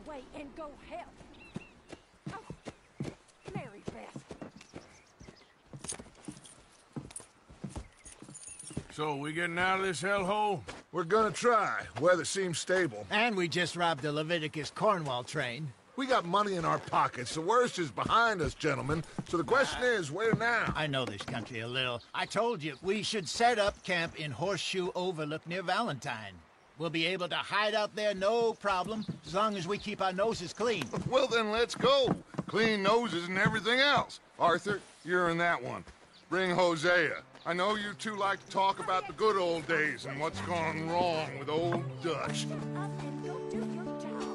away and go help. Oh, Mary Beth. So, we getting out of this hellhole? We're gonna try. Weather seems stable. And we just robbed the Leviticus Cornwall train. We got money in our pockets. The worst is behind us, gentlemen. So the question is, where now? I know this country a little. I told you, we should set up camp in Horseshoe Overlook near Valentine. We'll be able to hide out there, no problem, as long as we keep our noses clean. Well, then let's go. Clean noses and everything else. Arthur, you're in that one. Bring Hosea. I know you two like to talk about the good old days and what's gone wrong with old Dutch. Up and go do your job.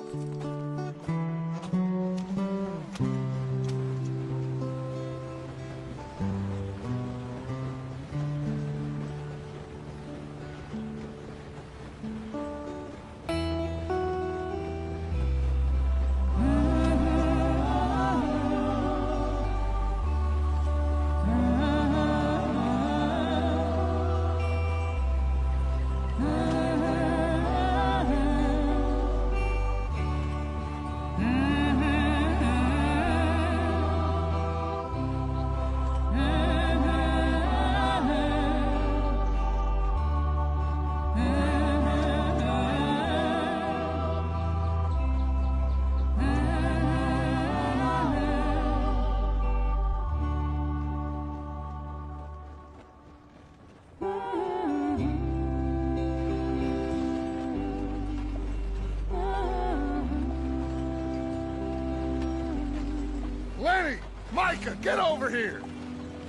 Lenny! Micah, get over here!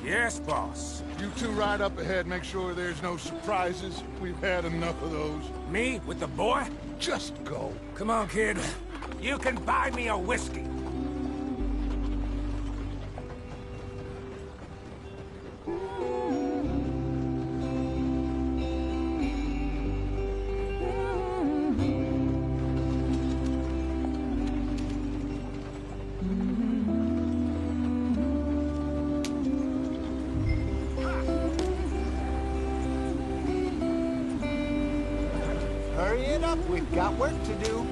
Yes, boss. You two ride up ahead, make sure there's no surprises. We've had enough of those. Me with the boy? Just go. Come on, kid. You can buy me a whiskey. Hurry it up, we've got work to do.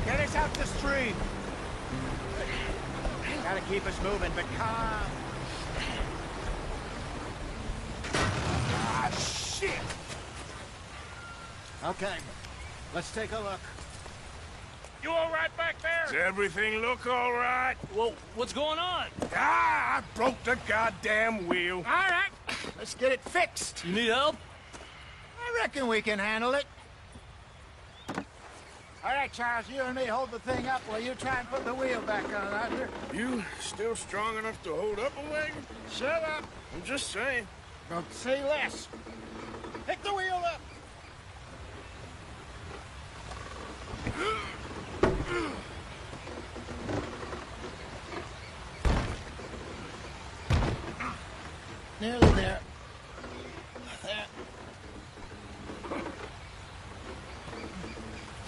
Get us out the stream. Gotta keep us moving, but calm. Ah, shit! Okay, let's take a look. You all right back there? Does everything look all right? Well, what's going on? Ah, I broke the goddamn wheel. All right, let's get it fixed. You need help? I reckon we can handle it. All right, Charles, you and me hold the thing up while you try and put the wheel back on, Arthur. You still strong enough to hold up a wagon? Shut up. I'm just saying. Don't say less. Pick the wheel up. Nearly there. There.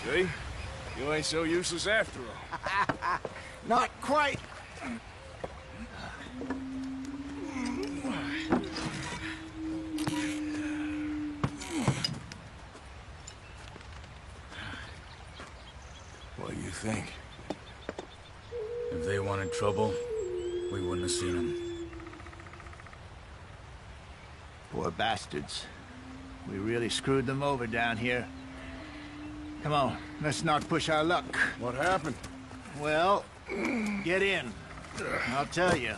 See? You ain't so useless after all. Not quite. What do you think? If they wanted trouble, we wouldn't have seen them. Poor bastards. We really screwed them over down here. Come on, let's not push our luck. What happened? Well, get in. I'll tell you.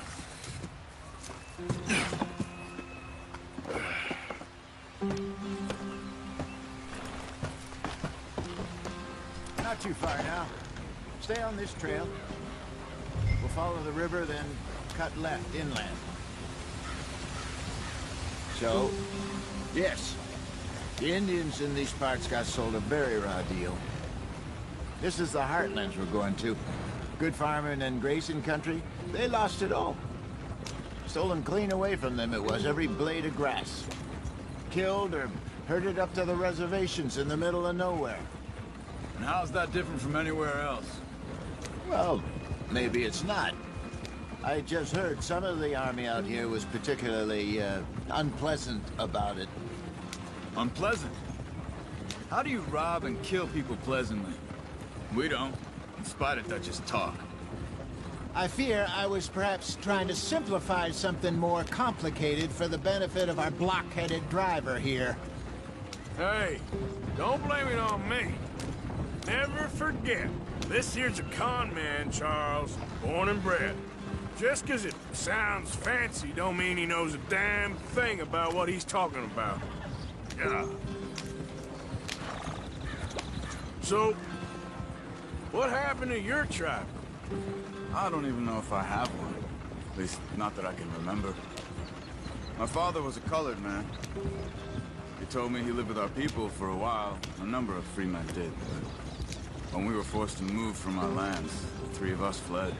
Not too far now. Stay on this trail. We'll follow the river, then cut left inland. So, yes, the Indians in these parts got sold a very raw deal. This is the heartlands we're going to. Good farming and grazing country, they lost it all. Stolen clean away from them it was, every blade of grass. Killed or herded up to the reservations in the middle of nowhere. And how's that different from anywhere else? Well, maybe it's not. I just heard some of the army out here was particularly, unpleasant about it. Unpleasant? How do you rob and kill people pleasantly? We don't, in spite of Dutch's talk. I fear I was perhaps trying to simplify something more complicated for the benefit of our block-headed driver here. Hey, don't blame it on me. Never forget, this here's a con man, Charles, born and bred. Just 'cause it sounds fancy don't mean he knows a damn thing about what he's talking about. Yeah. So, what happened to your tribe? I don't even know if I have one. At least, not that I can remember. My father was a colored man. He told me he lived with our people for a while. A number of free men did, but when we were forced to move from our lands, the three of us fled.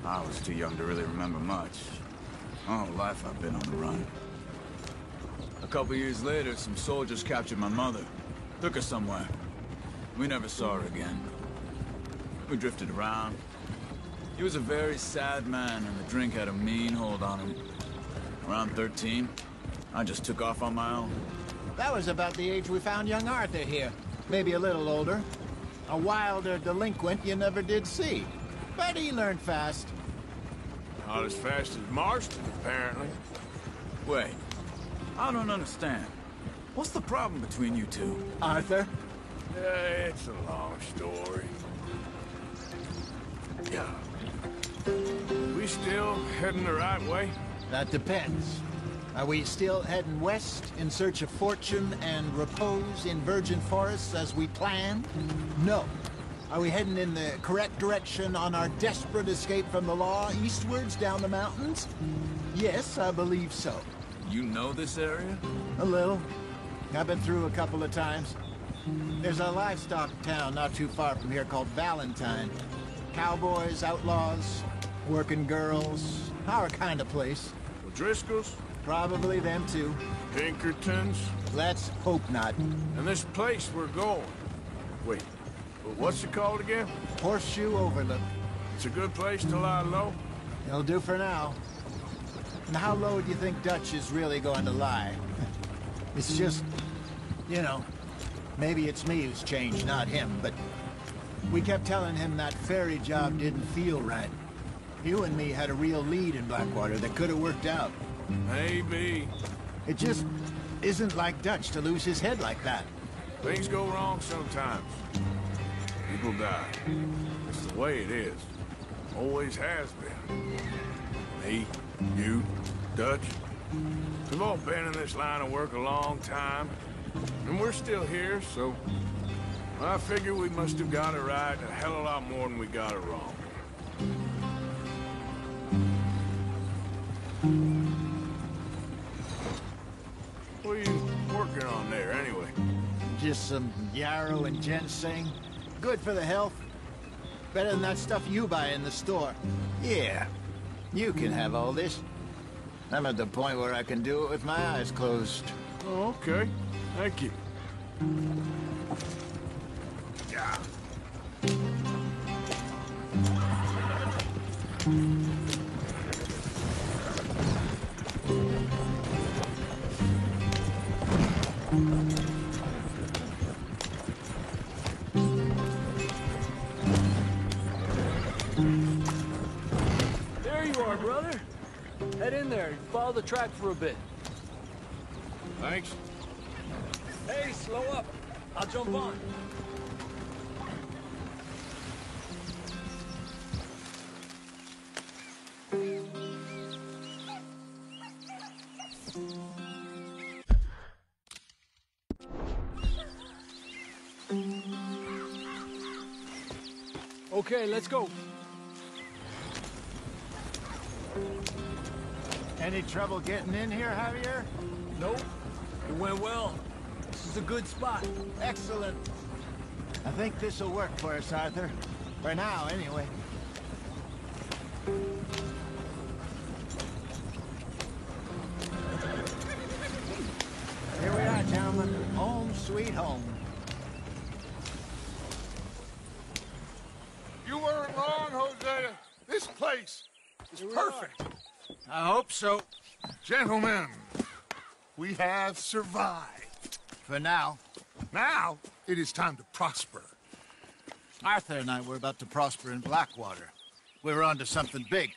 I was too young to really remember much. My whole life I've been on the run. A couple years later, some soldiers captured my mother. Took her somewhere. We never saw her again. We drifted around. He was a very sad man, and the drink had a mean hold on him. Around 13, I just took off on my own. That was about the age we found young Arthur here. Maybe a little older. A wilder delinquent you never did see. But he learned fast. Not as fast as Marston, apparently. Wait, I don't understand. What's the problem between you two? Arthur? It's a long story. Yeah. We still heading the right way? That depends. Are we still heading west in search of fortune and repose in virgin forests as we planned? No. Are we heading in the correct direction on our desperate escape from the law eastwards down the mountains? Yes, I believe so. You know this area? A little. I've been through a couple of times. There's a livestock town not too far from here called Valentine. Cowboys, outlaws, working girls, our kind of place. O'Driscoll's? Probably them too. Pinkertons? Let's hope not. And this place we're going. Wait, what's it called again? Horseshoe Overlook. It's a good place to lie low? It'll do for now. And how low do you think Dutch is really going to lie? It's just, you know, maybe it's me who's changed, not him, but we kept telling him that ferry job didn't feel right. You and me had a real lead in Blackwater that could have worked out. Maybe. It just isn't like Dutch to lose his head like that. Things go wrong sometimes. People die. It's the way it is. Always has been. Me, you, Dutch. We've all been in this line of work a long time. And we're still here, so I figure we must have got it right a hell of a lot more than we got it wrong. What are you working on there, anyway? Just some yarrow and ginseng. Good for the health. Better than that stuff you buy in the store. Yeah, you can have all this. I'm at the point where I can do it with my eyes closed. Oh, okay. Thank you. Yeah. There you are, brother. Head in there and follow the track for a bit. Thanks. Hey, slow up. I'll jump on. Okay, let's go. Any trouble getting in here, Javier? Nope. It went well. This is a good spot. Excellent. I think this'll work for us, Arthur. For now, anyway. Here we are, gentlemen. Home sweet home. You weren't wrong, Hosea. This place is perfect. I hope so. Gentlemen, we have survived. For now. Now, it is time to prosper. Arthur and I were about to prosper in Blackwater. We were on to something big.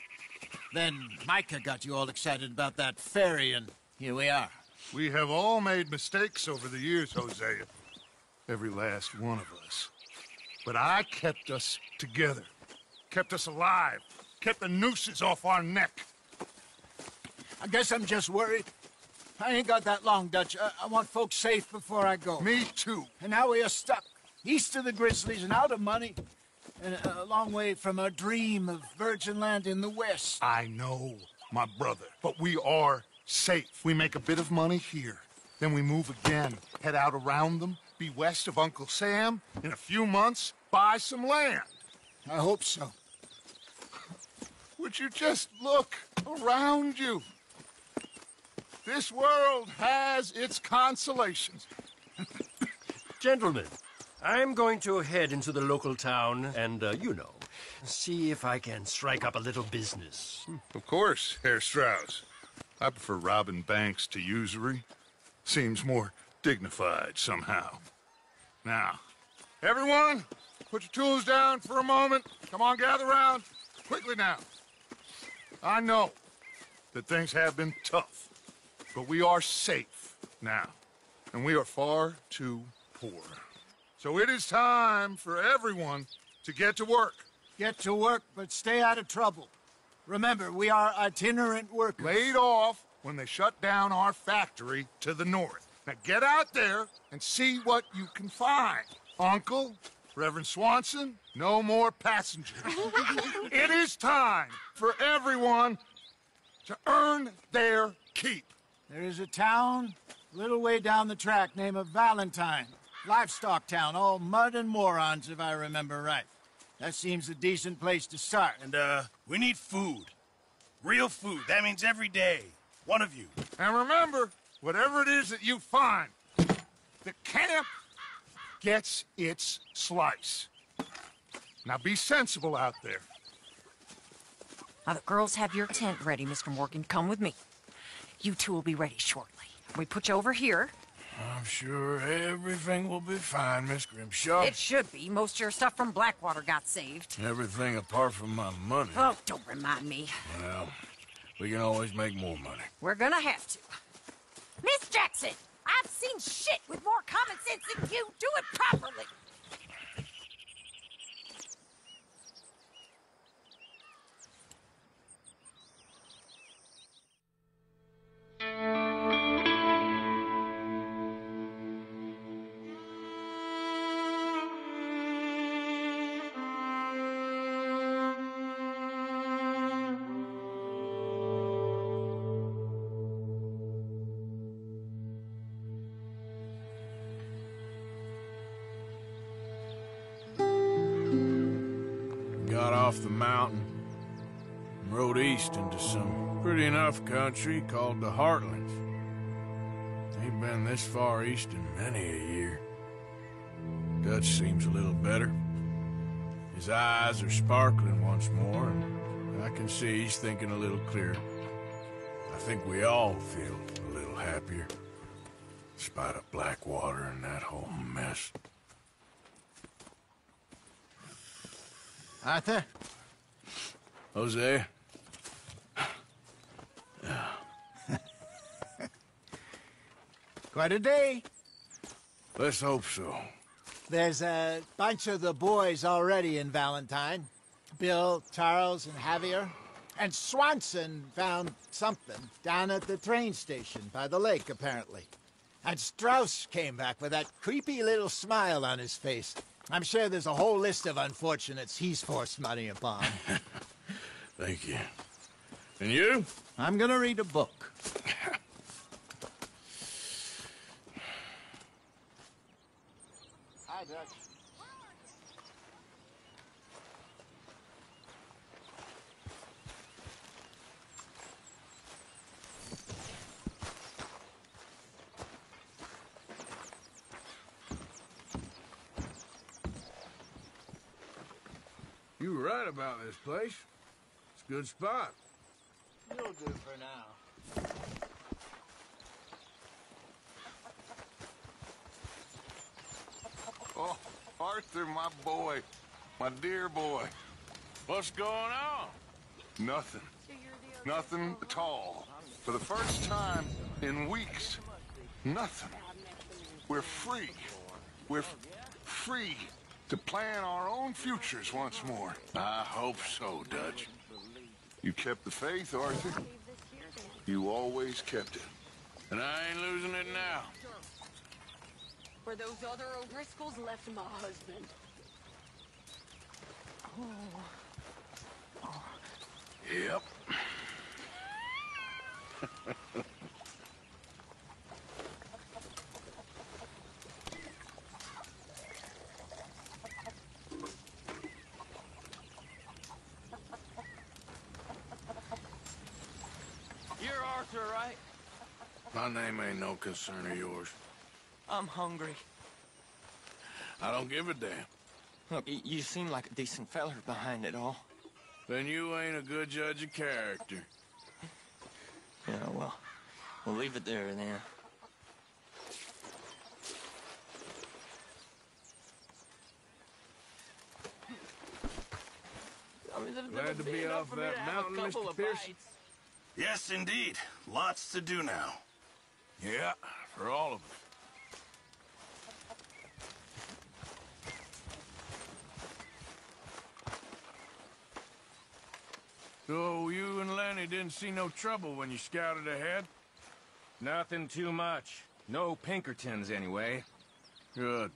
Then Micah got you all excited about that ferry, and here we are. We have all made mistakes over the years, Hosea. Every last one of us. But I kept us together. Kept us alive. Kept the nooses off our neck. I guess I'm just worried. I ain't got that long, Dutch. I want folks safe before I go. Me too. And now we are stuck. East of the Grizzlies and out of money. And a long way from our dream of virgin land in the west. I know, my brother. But we are safe. We make a bit of money here. Then we move again. Head out around them. Be west of Uncle Sam. In a few months, buy some land. I hope so. Would you just look around you? This world has its consolations. Gentlemen, I'm going to head into the local town and, see if I can strike up a little business. Of course, Herr Strauss. I prefer robbing banks to usury. Seems more dignified somehow. Now, everyone, put your tools down for a moment. Come on, gather round. Quickly now. I know that things have been tough, but we are safe now, and we are far too poor. So it is time for everyone to get to work. Get to work, but stay out of trouble. Remember, we are itinerant workers. Laid off when they shut down our factory to the north. Now get out there and see what you can find. Uncle, Reverend Swanson, no more passengers. It is time for everyone to earn their keep. There is a town a little way down the track named Valentine. Livestock town, all mud and morons, if I remember right. That seems a decent place to start. And, we need food. Real food. That means every day. One of you. And remember, whatever it is that you find, the camp gets its slice. Now be sensible out there. Now the girls have your tent ready, Mr. Morgan. Come with me. You two will be ready shortly. We put you over here. I'm sure everything will be fine, Miss Grimshaw. It should be. Most of your stuff from Blackwater got saved. Everything apart from my money. Oh, don't remind me. Well, we can always make more money. We're gonna have to. Miss Jackson, I've seen shit with more common sense than you. Do it properly. Got off the mountain and rode east into some pretty enough country called the Heartlands. Ain't been this far east in many a year. Dutch seems a little better. His eyes are sparkling once more, and I can see he's thinking a little clearer. I think we all feel a little happier, in spite of Blackwater and that whole mess. Arthur? Jose? Quite a day. Let's hope so. There's a bunch of the boys already in Valentine. Bill, Charles, and Javier. And Swanson found something down at the train station by the lake, apparently. And Strauss came back with that creepy little smile on his face. I'm sure there's a whole list of unfortunates he's forced money upon. Thank you. And you? I'm gonna read a book. Hi, Dutch. You were right about this place. It's Good spot. You'll do for now. Oh, Arthur, my boy. My dear boy. What's going on? Nothing. Nothing at all. For the first time in weeks. Nothing. We're free. We're free to plan our own futures once more. I hope so, Dutch. You kept the faith, Arthur. You always kept it. And I ain't losing it now. Where those other O'Driscolls left my husband. Yep. You're Arthur, right? My name ain't no concern of yours. I'm hungry. I don't give a damn. Look, you seem like a decent feller behind it all. Then you ain't a good judge of character. Yeah, well, we'll leave it there then. Glad to be off that mountain, Mr. Pearson. Yes, indeed. Lots to do now. Yeah, for all of us. So you and Lenny didn't see no trouble when you scouted ahead? Nothing too much. No Pinkertons, anyway. Good.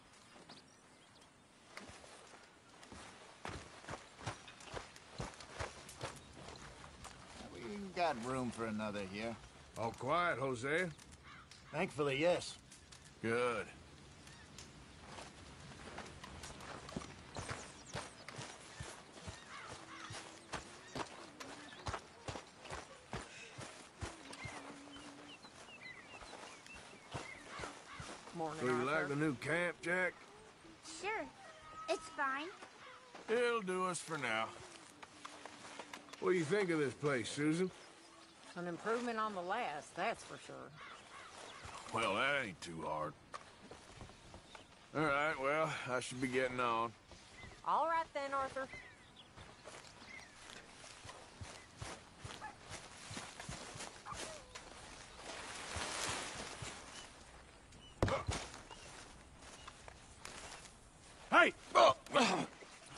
We got room for another here. All quiet, Hosea? Thankfully, yes. Good. Morning, So you Arthur. like the new camp, Jack? Sure. It's fine. It'll do us for now. What do you think of this place, Susan? An improvement on the last, that's for sure. Well, that ain't too hard. All right, well, I should be getting on. All right then, Arthur. Hey!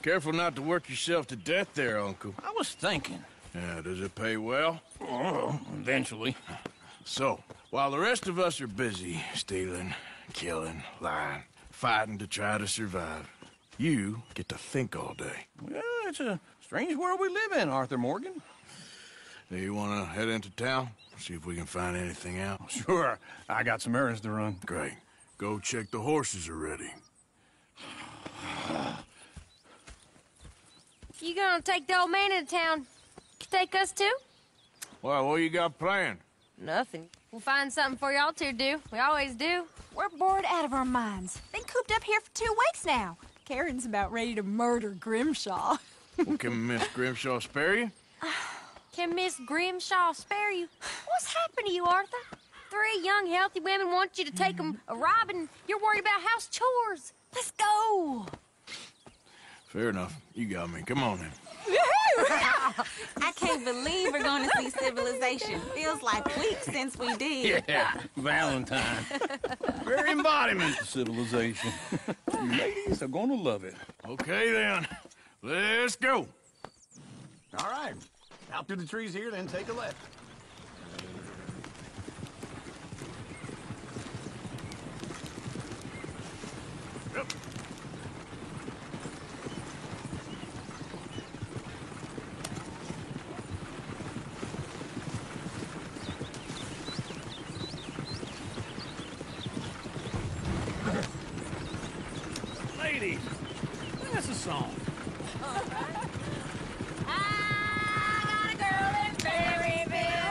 Careful not to work yourself to death there, Uncle. I was thinking. Yeah, does it pay well? Oh, eventually. So, while the rest of us are busy stealing, killing, lying, fighting to try to survive, you get to think all day. Well, it's a strange world we live in, Arthur Morgan. Do you want to head into town? See if we can find anything out? Sure. I got some errands to run. Great. Go check the horses are ready. You gonna take the old man into town? Can take us too? Well, what you got planned? Nothing. We'll find something for y'all to do. We always do. We're bored out of our minds. Been cooped up here for 2 weeks now. Karen's about ready to murder Grimshaw. Well, can Miss Grimshaw spare you? Can Miss Grimshaw spare you? What's happened to you, Arthur? 3 young, healthy women want you to take them a robbing. You're worried about house chores. Let's go. Fair enough. You got me. Come on then. I can't believe we're going to see civilization. Feels like weeks since we did. Yeah, Valentine. Very embodiment of civilization. You ladies are gonna love it. Okay then. Let's go. All right. Out through the trees here, then take a left. Yep. Ladies, that's a song. I got a girl in Berryville.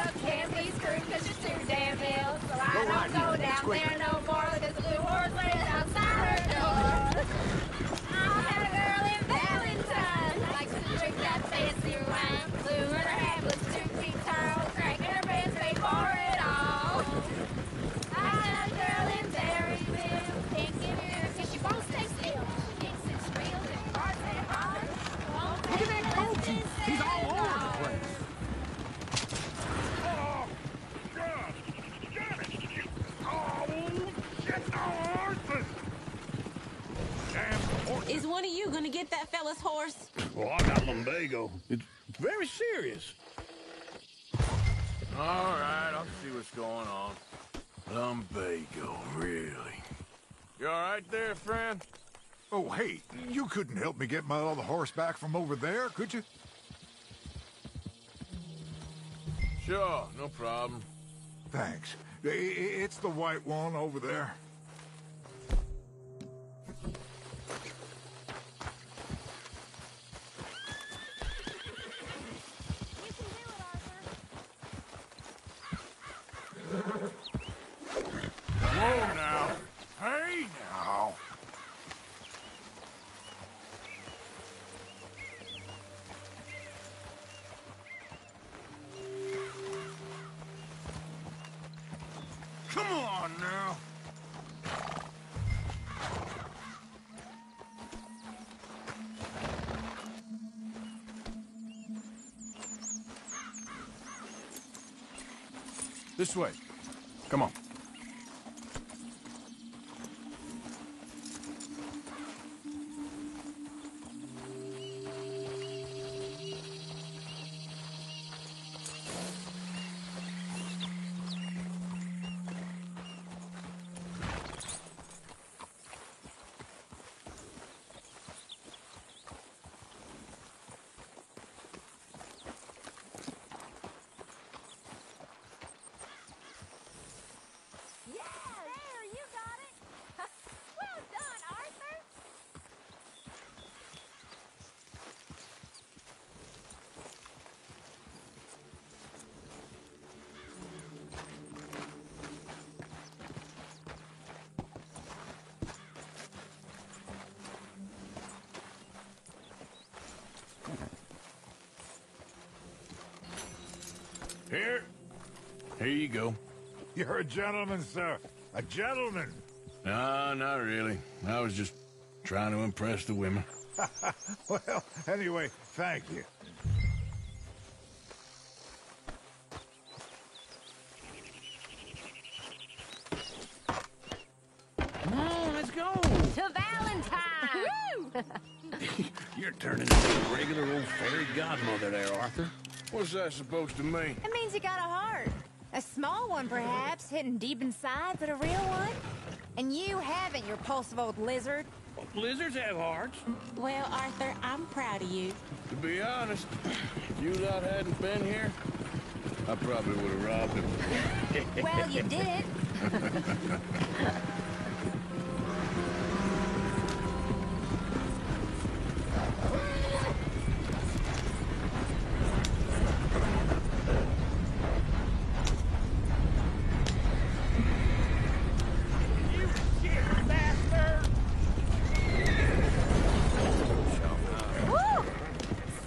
get that fella's horse? Well, I got lumbago. It's very serious. All right, I'll see what's going on. Lumbago, really? You all right there, friend? Oh, hey, you couldn't help me get my other horse back from over there, could you? Sure, no problem. Thanks. It's the white one over there. Whoa now. Hey now. Come on now. This way. Come on. Here you go. You're a gentleman, sir. A gentleman. No, not really. I was just trying to impress the women. Well, anyway, thank you. Come on, let's go. To Valentine! You're turning into a regular old fairy godmother there, Arthur. What's that supposed to mean? It means you got a heart. A small one, perhaps, hidden deep inside, but a real one. And you haven't, you repulsive old lizard. Well, lizards have hearts. Well, Arthur, I'm proud of you. To be honest, if you lot hadn't been here, I probably would have robbed him. Well, you did.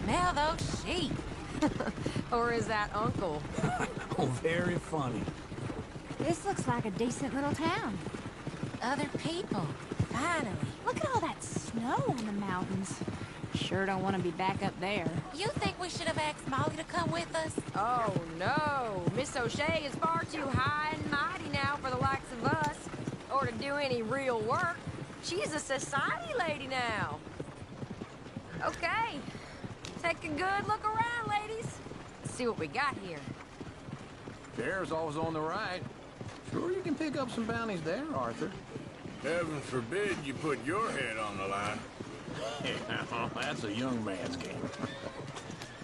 Smell those sheep. Or is that Uncle? Oh, very funny. This looks like a decent little town. Other people. Finally. Look at all that snow on the mountains. Sure don't want to be back up there. You think we should have asked Molly to come with us? Oh, no. Miss O'Shea is far too high and mighty now for the likes of us, or to do any real work. She's a society lady now. Okay. Take a good look around, ladies. Let's see what we got here. Bear's always on the right. Sure you can pick up some bounties there, Arthur. Heaven forbid you put your head on the line. Yeah, that's a young man's game.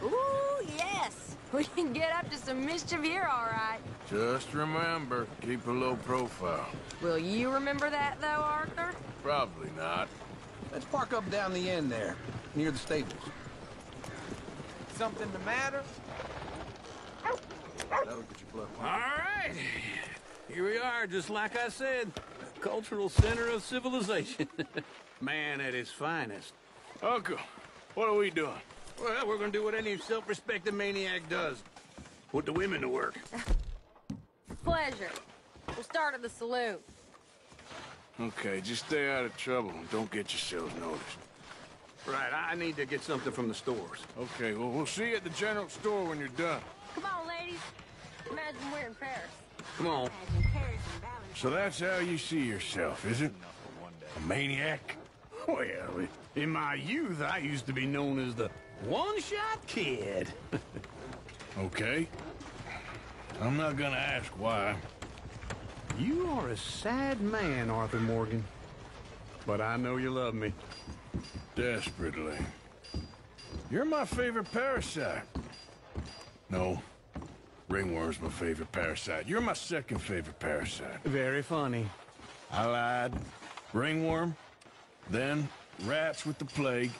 Ooh, yes. We can get up to some mischief here, all right. Just remember, keep a low profile. Will you remember that, though, Arthur? Probably not. Let's park up down the end there, near the stables. Something the matter? That'll get you plugged. All right. Here we are, just like I said. Cultural center of civilization. Man at his finest. Uncle, what are we doing? Well, we're gonna do what any self-respecting maniac does. Put the women to work. Pleasure. We'll start at the saloon. Okay, just stay out of trouble and don't get yourselves noticed. Right, I need to get something from the stores. Okay, well, we'll see you at the general store when you're done. Come on, ladies. Imagine we're in Paris. Come on. So that's how you see yourself, is it? A maniac? Well, in my youth, I used to be known as the one-shot kid. Okay. I'm not gonna ask why. You are a sad man, Arthur Morgan. But I know you love me. Desperately. You're my favorite parasite. No. Ringworm's my favorite parasite. You're my second favorite parasite. Very funny. I lied. Ringworm, then rats with the plague,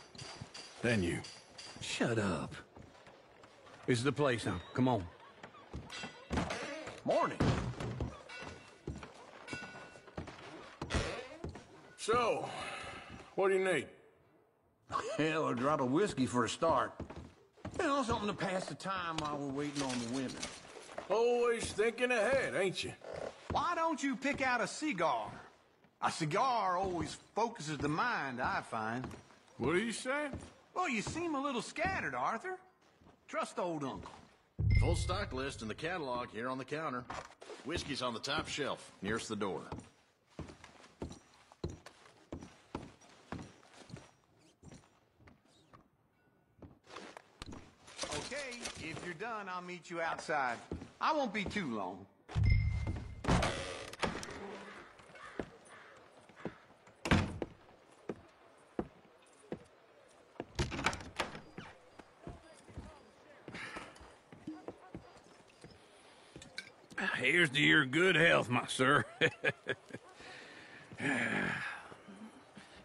then you. Shut up. This is the place now. Come on. Morning. So, what do you need? Hell, a drop of whiskey for a start. You know, something to pass the time while we're waiting on the women. Always thinking ahead, ain't you? Why don't you pick out a cigar? A cigar always focuses the mind, I find. What are you saying? Well, you seem a little scattered, Arthur. Trust old uncle. Full stock list in the catalog here on the counter. Whiskey's on the top shelf, nearest the door. Okay, if you're done, I'll meet you outside. I won't be too long. Here's to your good health, my sir.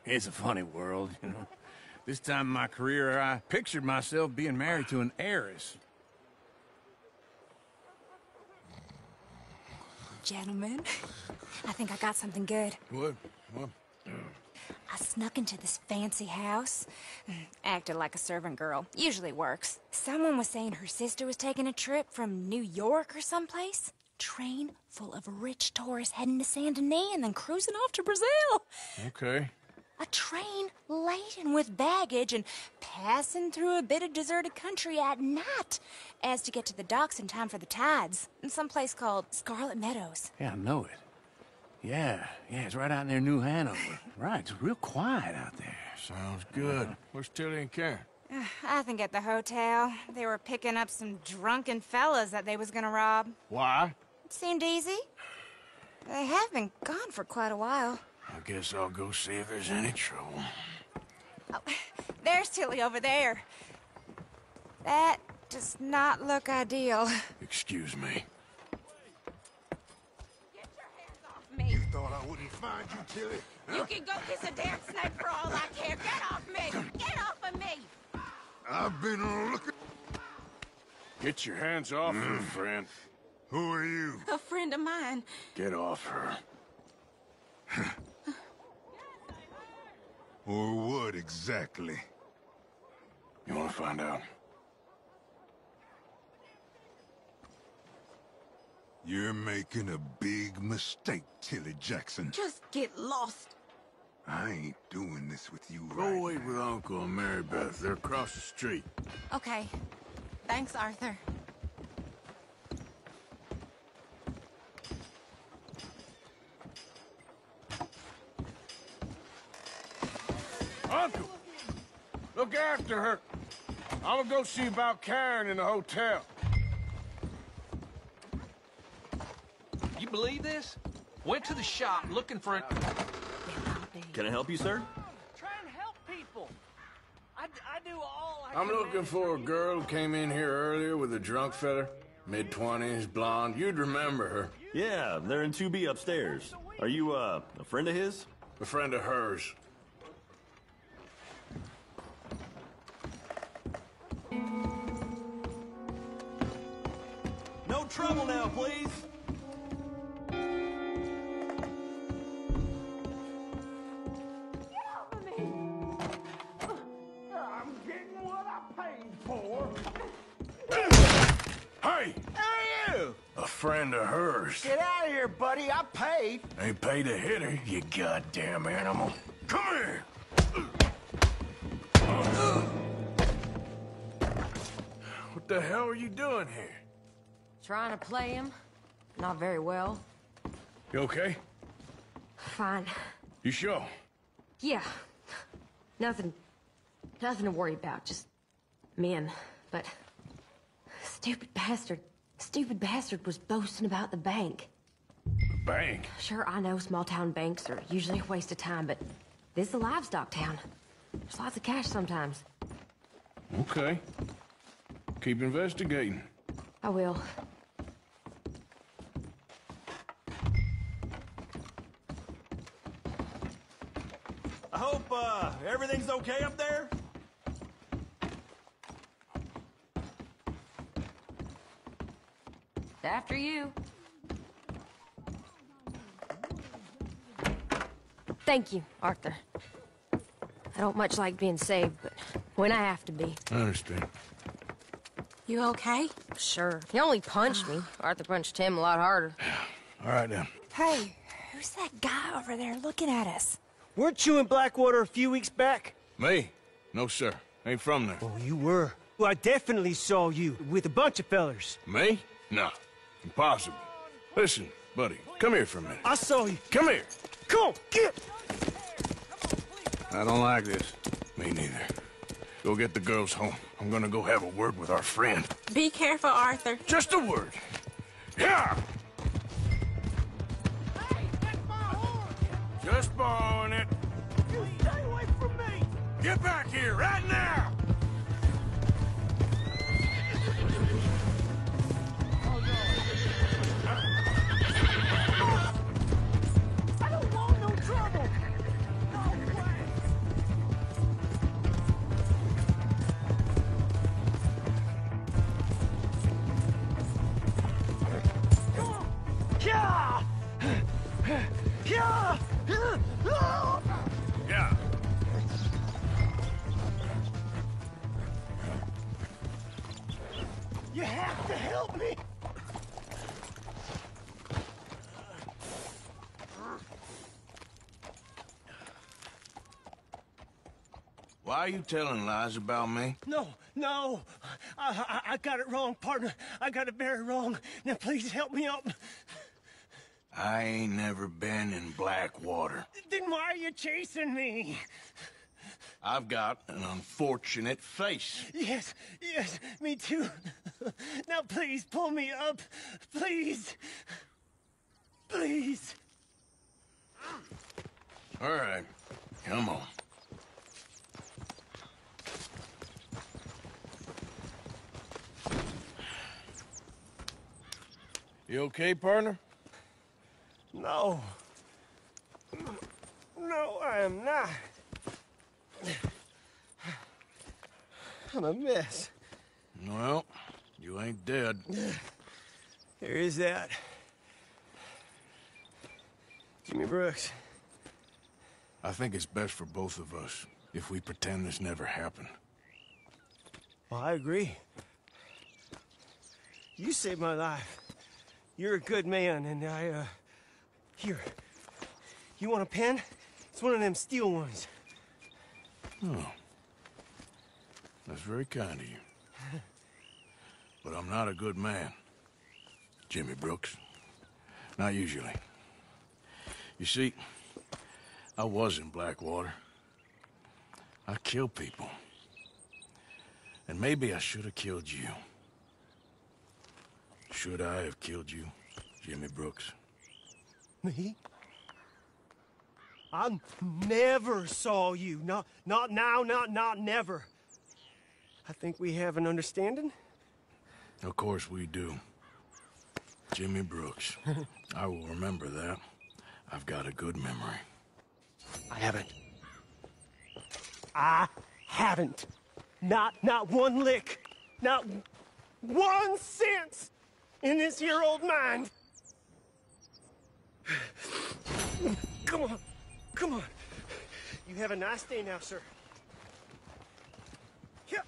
It's a funny world, you know. This time in my career, I pictured myself being married to an heiress. Gentlemen, I think I got something good. What? I snuck into this fancy house. Acted like a servant girl. Usually works. Someone was saying her sister was taking a trip from New York or someplace. Train full of rich tourists heading to Saint Denis and then cruising off to Brazil. Okay. A train laden with baggage and passing through a bit of deserted country at night as to get to the docks in time for the tides in some place called Scarlet Meadows. Yeah, I know it. Yeah, it's right out near New Hanover. Right, it's real quiet out there. Sounds good. Where's Tilly and Karen? I think at the hotel. They were picking up some drunken fellas that they was gonna rob. Why? It seemed easy. They have been gone for quite a while. I guess I'll go see if there's any trouble. Oh, there's Tilly over there. That does not look ideal. Excuse me. Get your hands off me. You thought I wouldn't find you, Tilly? You can go kiss a damn snake for all I care. Get off me! Get off of me! I've been looking... Get your hands off her, friend. Who are you? A friend of mine. Get off her. Or what exactly? You want to find out? You're making a big mistake, Tilly Jackson. Just get lost. I ain't doing this with you Go right away now. with Uncle and Mary Beth. They're across the street. Okay. Thanks, Arthur. Uncle! Look after her. I'm gonna go see about Karen in the hotel. You believe this? Went to the shop looking for a... Can I help you, sir? Try and help people. I do all I I'm can looking manage for a to- girl who came in here earlier with a drunk fella. Mid-20s, blonde. You'd remember her. Yeah, they're in 2B upstairs. Are you, a friend of his? A friend of hers. No trouble now, please. I'm getting what I paid for. Hey! Who are you? A friend of hers. Get out of here, buddy. I paid. Ain't paid to hit her, you goddamn animal. Come here! What the hell are you doing here? Trying to play him. Not very well. You okay? Fine. You sure? Yeah. Nothing to worry about, just men. But stupid bastard was boasting about the bank. The bank? Sure, I know small town banks are usually a waste of time, but this is a livestock town. There's lots of cash sometimes. Okay. Keep investigating. I will. I hope, everything's okay up there? After you. Thank you, Arthur. I don't much like being saved, but when I have to be. I understand. You okay? Sure. He only punched me. Arthur punched him a lot harder. All right, then. Hey, who's that guy over there looking at us? Weren't you in Blackwater a few weeks back? Me? No, sir. Ain't from there. Oh, you were. Well, I definitely saw you with a bunch of fellers. Me? No. Impossible. Listen, buddy, come here for a minute. I saw you. Come here. Come on, get! I don't like this. Me neither. Go get the girls home. I'm gonna go have a word with our friend. Be careful, Arthur. Just a word. Yeah! Just borrowing it. You stay away from me! Get back here right now! I don't want no trouble! No way! Yeah! Yeah! Yeah. You have to help me! Why are you telling lies about me? No. I got it wrong, partner. I got it very wrong. Now, please help me up. I ain't never been in Blackwater. Then why are you chasing me? I've got an unfortunate face. Yes, me too. Now, please, pull me up. Please. Please. All right, come on. You okay, partner? No. No, I am not. I'm a mess. Well, you ain't dead. There is that. Jimmy Brooks. I think it's best for both of us if we pretend this never happened. Well, I agree. You saved my life. You're a good man, and Here. You want a pen? It's one of them steel ones. Oh. That's very kind of you. But I'm not a good man, Jimmy Brooks. Not usually. You see, I was in Blackwater. I killed people. And maybe I should have killed you. Should I have killed you, Jimmy Brooks? Me? I never saw you. Not now, not never. I think we have an understanding. Of course we do. Jimmy Brooks. I will remember that. I've got a good memory. I haven't. Not one lick. Not 1 cent in this here old mind. Come on. You have a nice day now, sir. Yeah.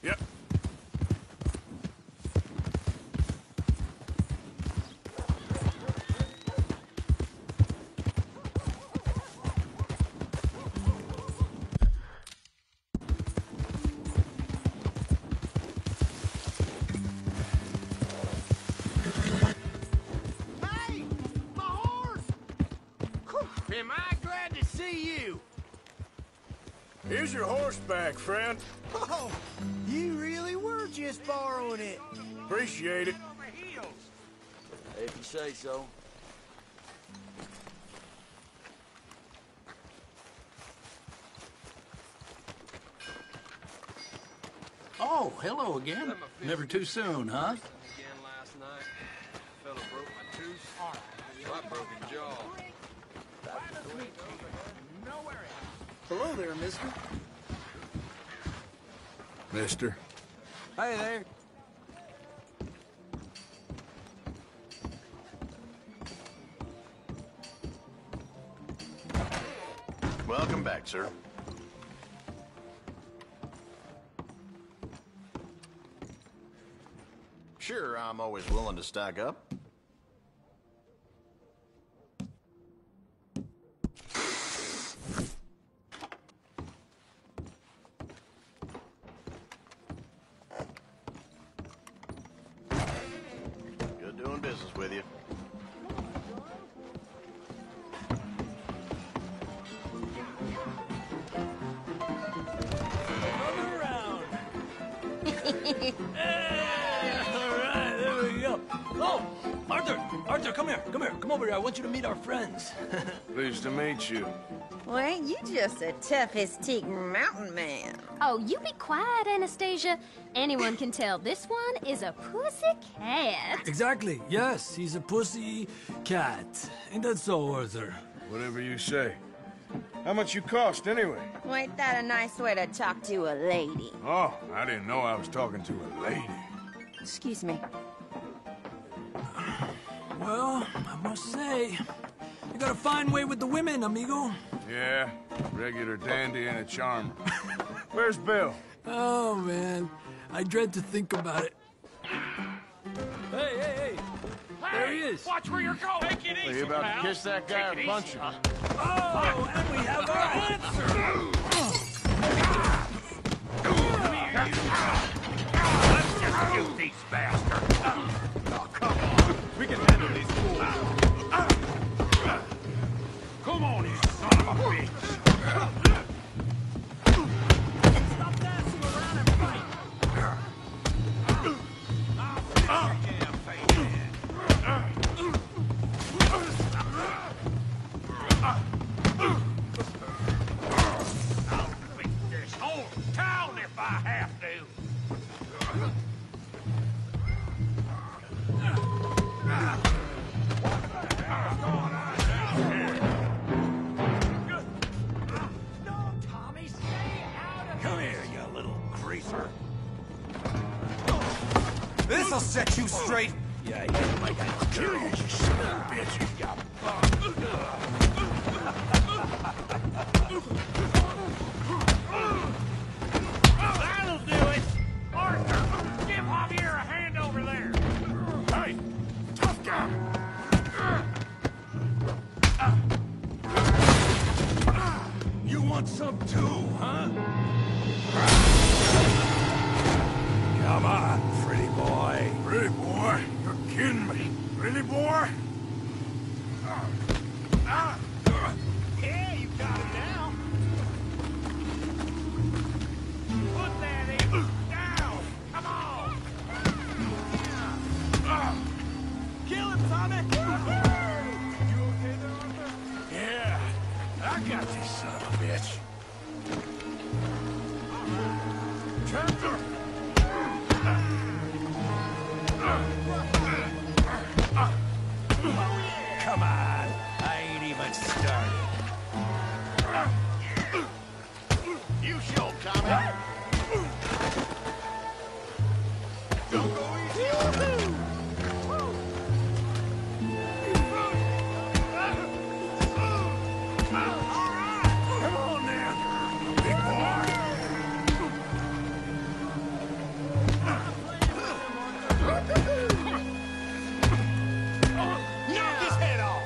Yep. Here's your horseback, friend. Oh, you really were just borrowing it. Appreciate it. If you say so. Oh, hello again. Never too soon, huh? Again last night. Fella broke my tooth. I broke a jaw. Hello there, mister. Mister. Hey there. Welcome back, sir. Sure, I'm always willing to stock up. Good doing business with you. Another round. All right, there we go. Oh, Arthur, come here. Come over here. I want you to meet our friends. Pleased to meet you. Well, ain't you just a toughest-teak mountain man? Oh, you be quiet, Anastasia. Anyone can tell this one is a pussy cat. Exactly. Yes, he's a pussy cat. Ain't that so, Arthur? Whatever you say. How much you cost, anyway? Well, ain't that a nice way to talk to a lady? Oh, I didn't know I was talking to a lady. Excuse me. Well, I must say, you got a fine way with the women, amigo. Yeah, regular dandy and a charmer. Where's Bill? Oh, man. I dread to think about it. Hey! There he is. Watch where you're going. Take it Are easy, you about pal. to kiss that guy or punch him? Oh, and we have our answer. Let's just shoot these bastards. Oh, come on. We can handle these fools. Come on, you son of a bitch. Stop dancing around and fight. I'll beat this whole town if I have to. Come here, you little greaser. This'll set you straight. Yeah, you might kill you, you son of a bitch. You That'll do it. Arthur, give Javier a hand over there. Hey, tough guy. You want some too, huh? Come on, pretty boy. Pretty boy? You're kidding me. Really, boy? Yeah, you got him now. Put that in. Down. Come on. Kill him, Tommy! You okay there, Arthur? Yeah, I got this son of a bitch. Trevor! Come on, I ain't even started. You show 'em, Tommy. Don't go easy. Come on now, big boy. Knock his head off.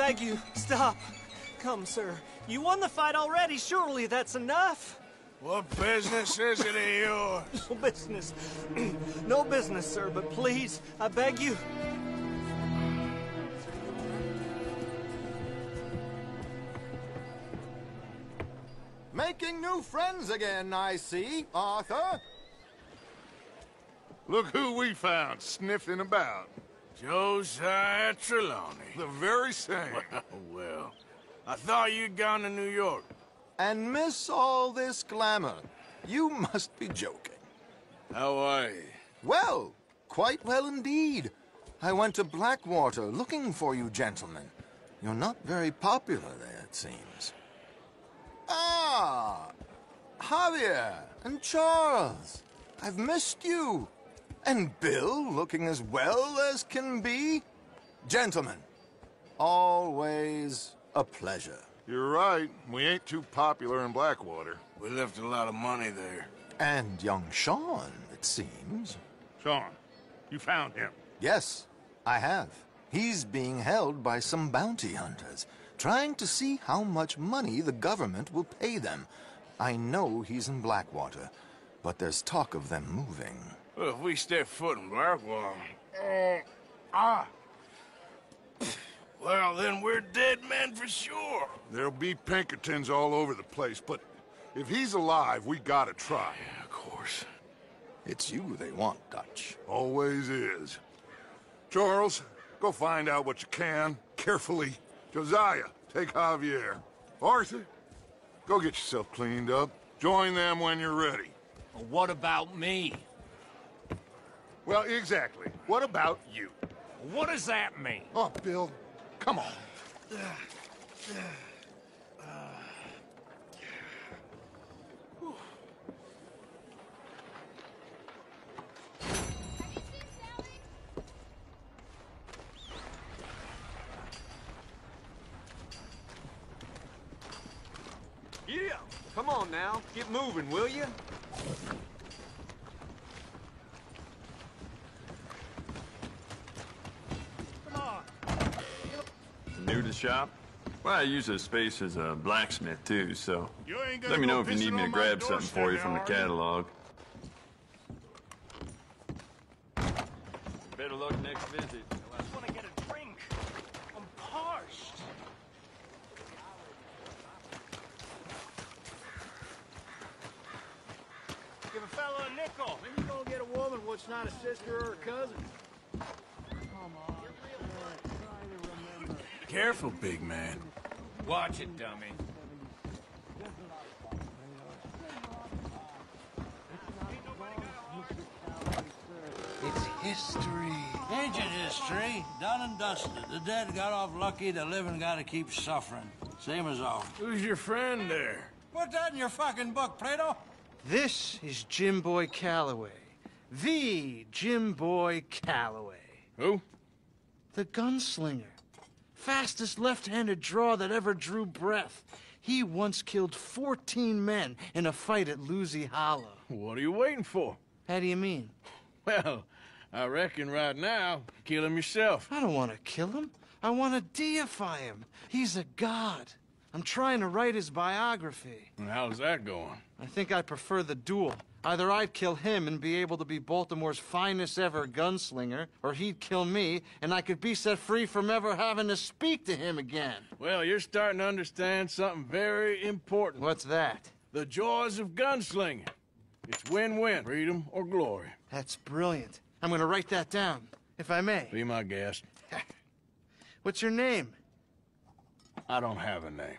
beg you, stop. Come, sir. You won the fight already. Surely that's enough. What business is it of yours? No business. No business, sir, but please, I beg you. Making new friends again, I see, Arthur. Look who we found sniffing about. Josiah Trelawney. The very same. Well, I thought you'd gone to New York. And miss all this glamour. You must be joking. How are you? Well, quite well indeed. I went to Blackwater looking for you gentlemen. You're not very popular there, it seems. Ah, Javier and Charles. I've missed you. And Bill looking as well as can be. Gentlemen, always a pleasure. You're right. We ain't too popular in Blackwater. We left a lot of money there. And young Sean, it seems. Sean, you found him? Yes, I have. He's being held by some bounty hunters, trying to see how much money the government will pay them. I know he's in Blackwater, but there's talk of them moving. Well, if we step foot in Blackwater... Well, then we're dead men for sure. There'll be Pinkertons all over the place, but if he's alive, we gotta try. Yeah, of course. It's you they want, Dutch. Always is. Charles, go find out what you can, carefully. Josiah, take Javier. Arthur, go get yourself cleaned up. Join them when you're ready. Well, what about me? Well, exactly. What about you? What does that mean? Oh, Bill, come on. Yeah, come on now. Get moving, will you? New to the shop? Well, I use this space as a blacksmith, too, so You ain't gonna let me go know if you need pissing me to on my grab something for you doorstep from the now, are you? catalog. Better luck next visit. I just want to get a drink. I'm parched. Give a fellow a nickel. When you gonna get a woman what's not a sister or a cousin? Careful, big man. Watch it, dummy. It's history. Ancient history. Done and dusted. The dead got off lucky, the living gotta keep suffering. Same as always. Who's your friend there? Put that in your fucking book, Plato. This is Jim Boy Calloway. The Jim Boy Calloway. Who? The gunslinger. Fastest left-handed draw that ever drew breath. He once killed 14 men in a fight at Lucy Hollow. What are you waiting for? How do you mean? Well, I reckon right now, kill him yourself. I don't want to kill him. I want to deify him. He's a god. I'm trying to write his biography. And how's that going? I think I prefer the duel. Either I'd kill him and be able to be Baltimore's finest ever gunslinger, or he'd kill me, and I could be set free from ever having to speak to him again. Well, you're starting to understand something very important. What's that? The joys of gunslinging. It's win-win, freedom or glory. That's brilliant. I'm going to write that down, if I may. Be my guest. What's your name? I don't have a name.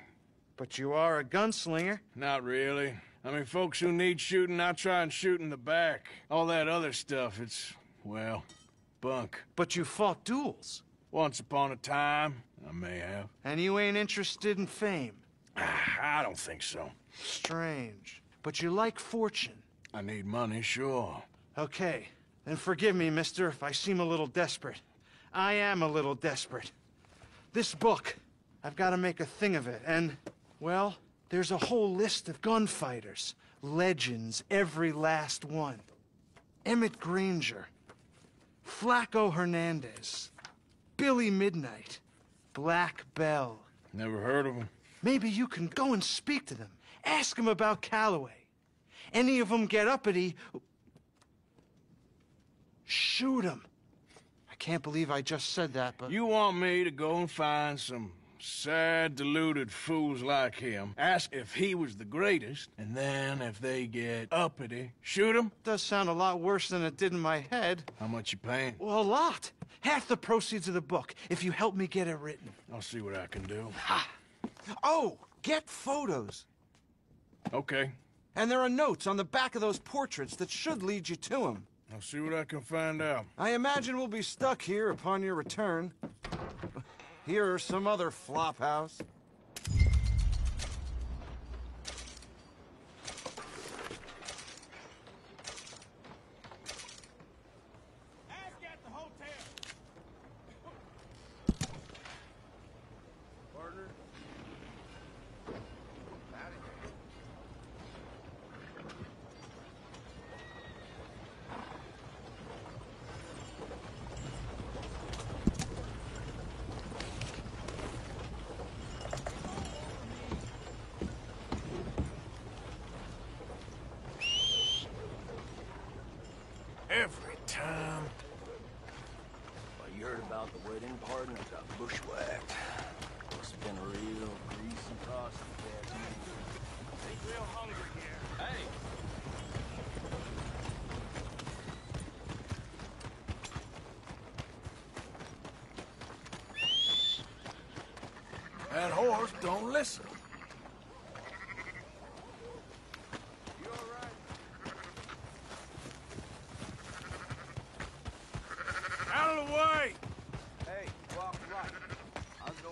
But you are a gunslinger. Not really. I mean, folks who need shooting, I try and shoot in the back. All that other stuff, it's, well, bunk. But you fought duels. Once upon a time, I may have. And you ain't interested in fame. I don't think so. Strange. But you like fortune. I need money, sure. Okay. Then forgive me, mister, if I seem a little desperate. I am a little desperate. This book, I've got to make a thing of it, and, well, there's a whole list of gunfighters. Legends, every last one. Emmett Granger. Flaco Hernandez. Billy Midnight. Black Bell. Never heard of him. Maybe you can go and speak to them. Ask them about Calloway. Any of them get uppity, shoot them. I can't believe I just said that, but... You want me to go and find some sad, deluded fools like him, ask if he was the greatest, and then if they get uppity, shoot him? Does sound a lot worse than it did in my head. How much you paying? Well, a lot. Half the proceeds of the book, if you help me get it written. I'll see what I can do. Ha! Oh, get photos. Okay. And there are notes on the back of those portraits that should lead you to him. I'll see what I can find out. I imagine we'll be stuck here upon your return. Here are some other flophouse. Every time. Well, you heard about the wedding party and got bushwhacked. Must have been a real greasy prospect. They real hungry here. Hey! That horse don't listen. Out of the way! Hey, walk right. I'll go.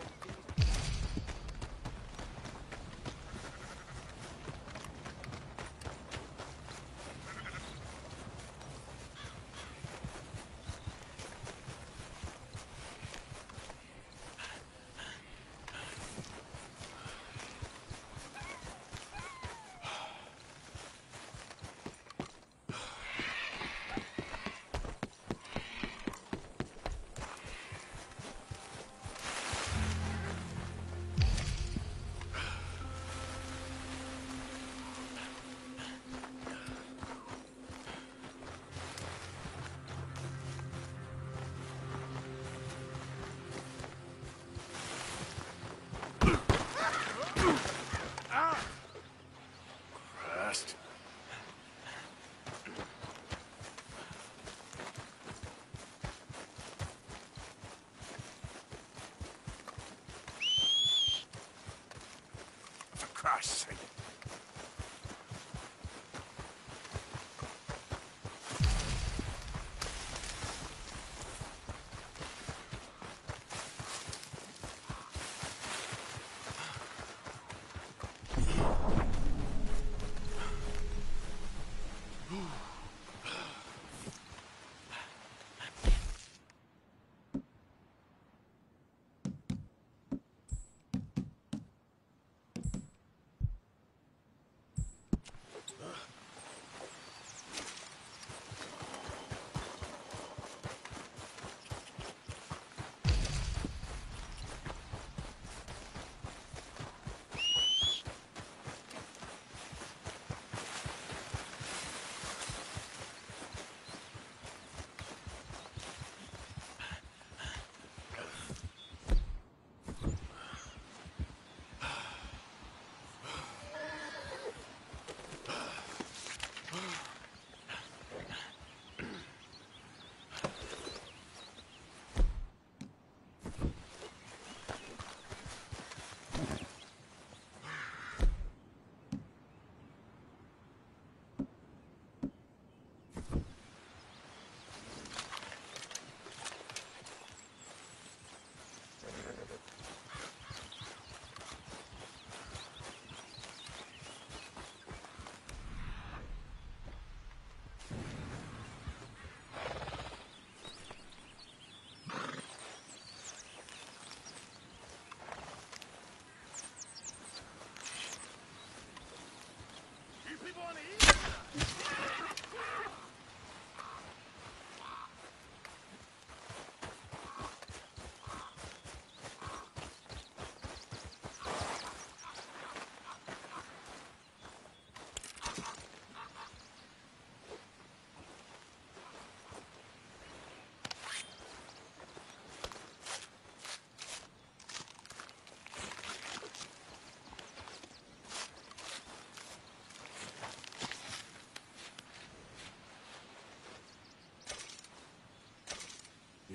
Christ. For Christ's sake.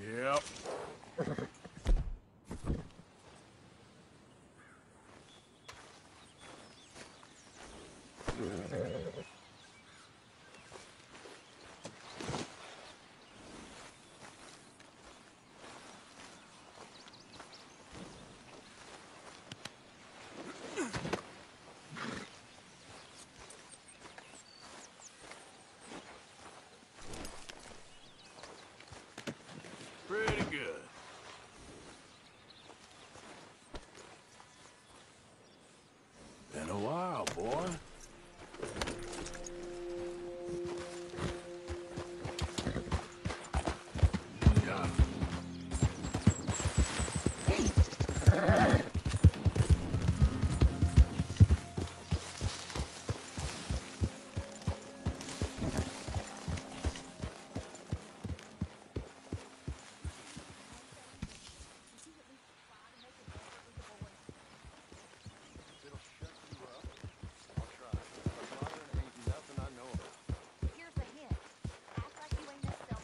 Yep. Pretty good. Been a while, boy.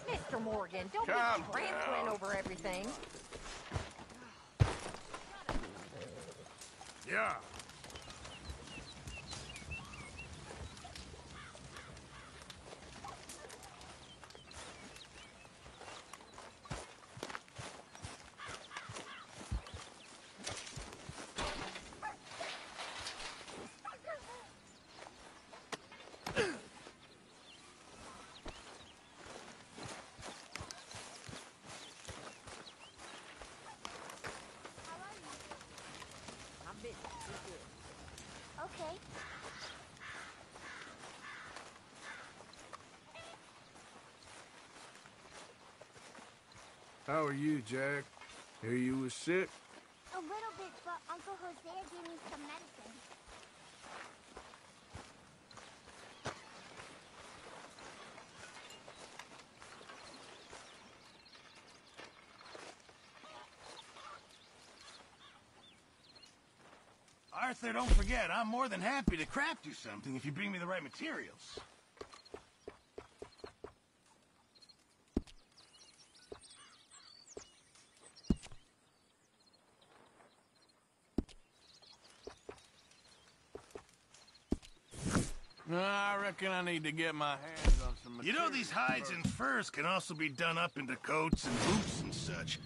Mr. Morgan, don't Calm be trampling down. over everything. Yeah. Okay. How are you, Jack? Hear you was sick? A little bit, but Uncle Hosea gave me some medicine. Arthur, don't forget, I'm more than happy to craft you something if you bring me the right materials. I reckon I need to get my hands on some You material. know these hides and furs can also be done up into coats and boots and such.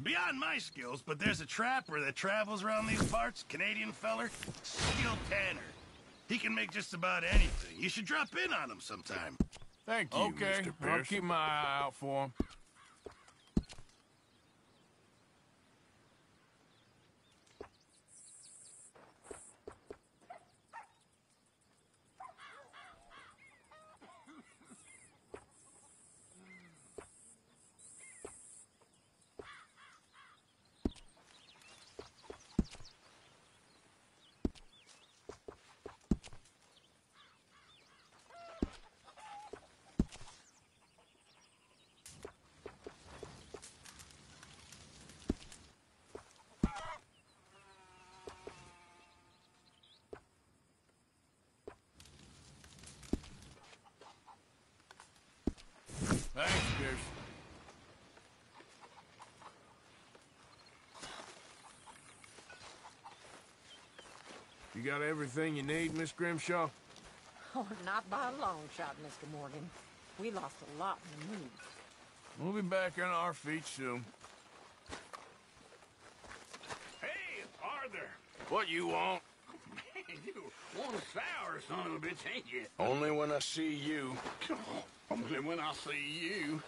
Beyond my skills, but there's a trapper that travels around these parts, Canadian feller, Steel Tanner. He can make just about anything. You should drop in on him sometime. Thank you, Okay, Mr. I'll Pierce. I'll keep my eye out for him. Thanks, Pierce. You got everything you need, Miss Grimshaw? Oh, not by a long shot, Mr. Morgan. We lost a lot in the move. We'll be back on our feet soon. Hey, Arthur. What you want? Man, you one sour son of a bitch, ain't you? Only when I see you. Only when I see you.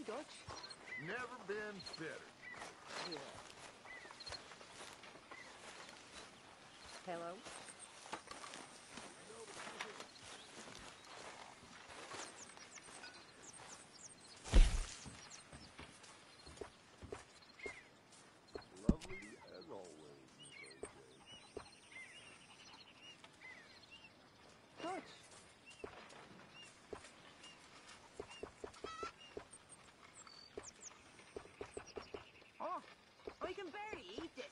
Dutch? Never been fitter. Yeah. Hello? Lovely as always, Dutch. Oh, I can barely eat this.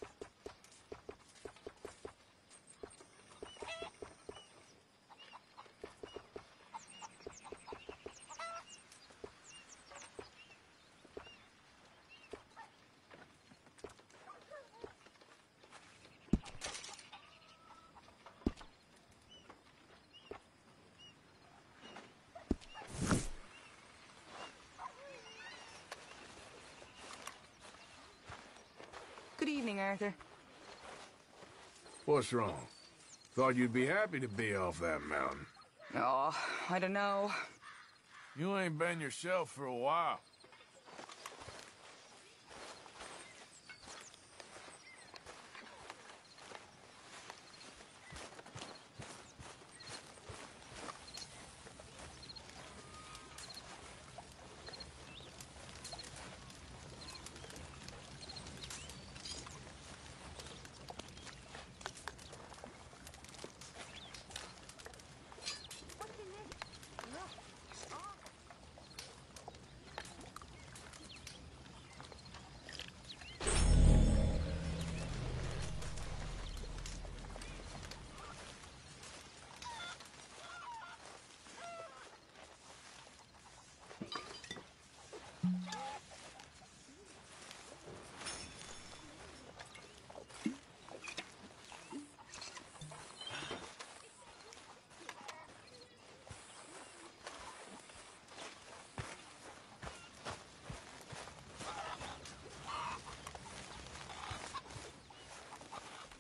Good evening, Arthur. What's wrong? Thought you'd be happy to be off that mountain. Oh, I don't know. You ain't been yourself for a while.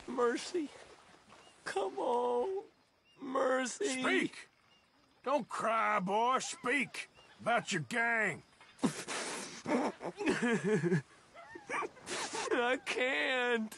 Mercy. Come on. Mercy. Speak! Don't cry, boy. Speak about your gang. I can't.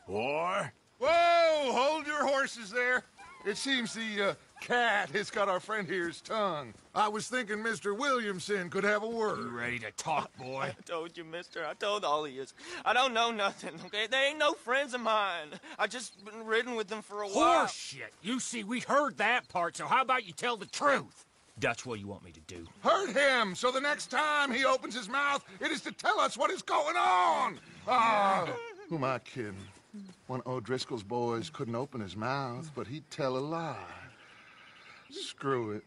Boy. Whoa! Hold your horses there. It seems the cat has got our friend here's tongue. I was thinking Mr. Williamson could have a word. You ready to talk, boy? I told you, mister. I told all of you. I don't know nothing, okay? They ain't no friends of mine. I just been ridden with them for a while. Horseshit. You see, we heard that part, so how about you tell the truth? Dutch, what do you want me to do? Hurt him, so the next time he opens his mouth, it is to tell us what is going on. Ah, who am I kidding? One of O'Driscoll's boys couldn't open his mouth, but he'd tell a lie. Screw it.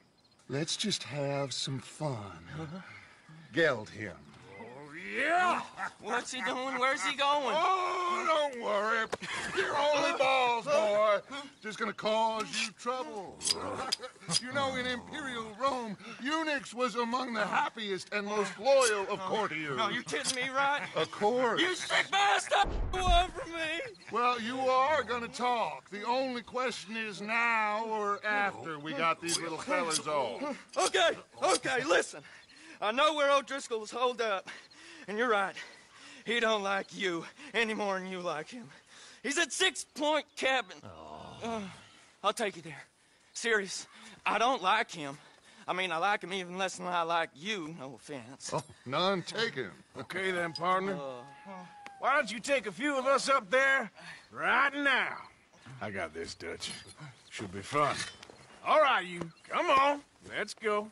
Let's just have some fun. Geld him. Yeah! What's he doing? Where's he going? Oh, don't worry. You're only balls, boy. Just gonna cause you trouble. You know, in Imperial Rome, eunuchs was among the happiest and most loyal of courtiers. No, you kidding me, right? Of course. You sick bastard! One for me! Well, you are gonna talk. The only question is now or after we got these little fellas off. Okay, listen. I know where O'Driscoll's holed up. And you're right. He don't like you any more than you like him. He's at 6 Point Cabin. I'll take you there. Serious. I don't like him. I mean, I like him even less than I like you. No offense. Oh, none taken. Okay then, partner. Why don't you take a few of us up there right now? I got this, Dutch. Should be fun. All right, you. Come on. Let's go.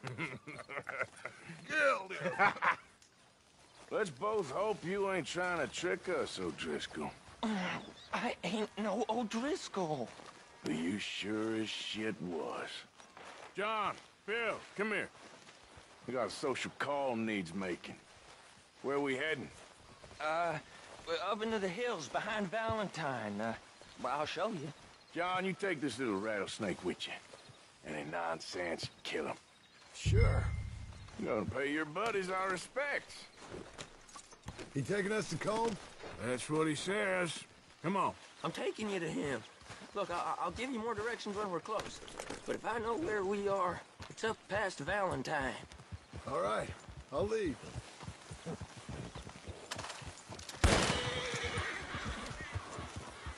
Geld him. Let's both hope you ain't trying to trick us, O'Driscoll. I ain't no O'Driscoll. But you sure as shit was. John, Bill, come here. We got a social call needs making. Where we heading? Up into the hills behind Valentine. Well, I'll show you. John, you take this little rattlesnake with you. Any nonsense, kill him. Sure. You're gonna pay your buddies our respects. He taking us to Combe? That's what he says. Come on. I'm taking you to him. Look, I'll give you more directions when we're close. But if I know where we are, It's up past Valentine. All right, I'll leave.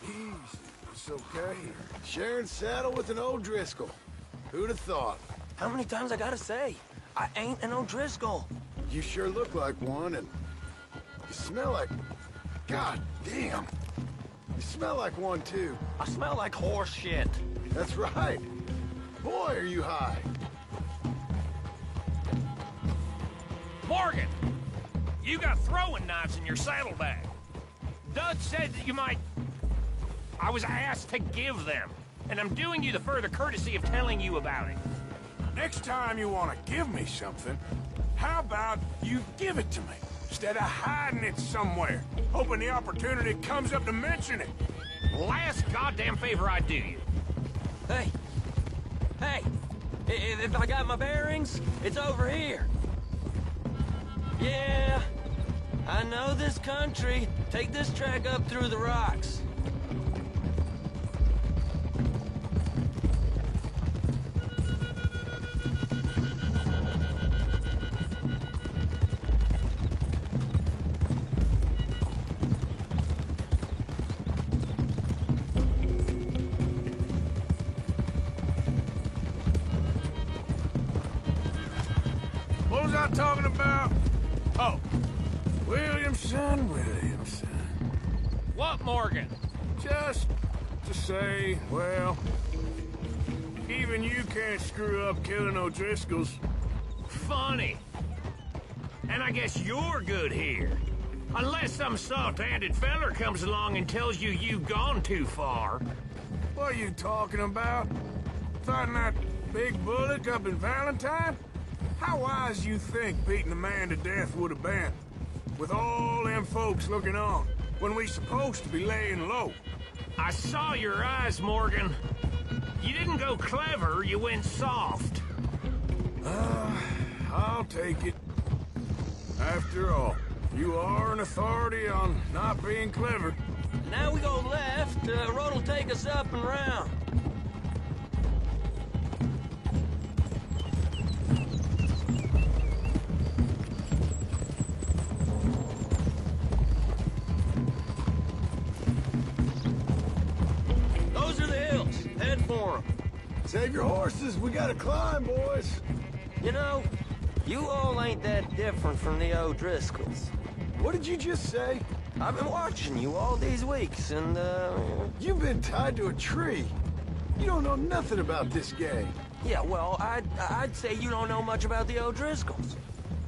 Easy, it's okay. Sharing saddle with an O'Driscoll. Who'd have thought? How many times I gotta say? I ain't an O'Driscoll. You sure look like one, and you smell like... God damn. You smell like one, too. I smell like horse shit. That's right. Boy, are you high. Morgan! You got throwing knives in your saddlebag. Dud said that you might... I was asked to give them, and I'm doing you the further courtesy of telling you about it. Next time you want to give me something, how about you give it to me, instead of hiding it somewhere, hoping the opportunity comes up to mention it? Last goddamn favor I do you. Hey! Hey! If I got my bearings, it's over here. Yeah, I know this country. Take this track up through the rocks. What was I talking about? Oh, Williamson. What, Morgan? Just to say, well, even you can't screw up killing O'Driscolls. Funny. And I guess you're good here. Unless some soft-handed feller comes along and tells you you've gone too far. What are you talking about? Fighting that big bullock up in Valentine? How wise you think beating the man to death would have been? With all them folks looking on, when we supposed to be laying low. I saw your eyes, Morgan. You didn't go clever, you went soft. I'll take it. After all, you are an authority on not being clever. Now we go left. Road will take us up and round. Those are the hills. Head for them. Save your horses. We gotta climb, boys. You know, you all ain't that different from the O'Driscolls. What did you just say? I've been watching you all these weeks, and, You've been tied to a tree. You don't know nothing about this game. Yeah, well, I'd say you don't know much about the O'Driscolls.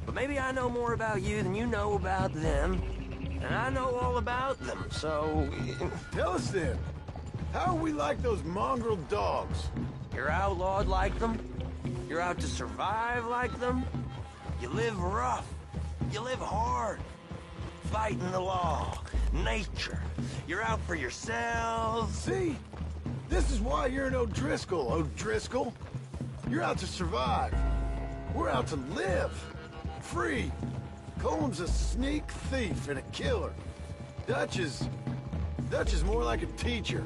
But maybe I know more about you than you know about them. And I know all about them, so... Tell us then. How are we like those mongrel dogs? You're outlawed like them. You're out to survive like them. You live rough. You live hard. Fighting the law. Nature. You're out for yourselves. See? This is why you're an O'Driscoll, O'Driscoll. You're out to survive. We're out to live. Free. Colm's a sneak thief and a killer. Dutch is more like a teacher.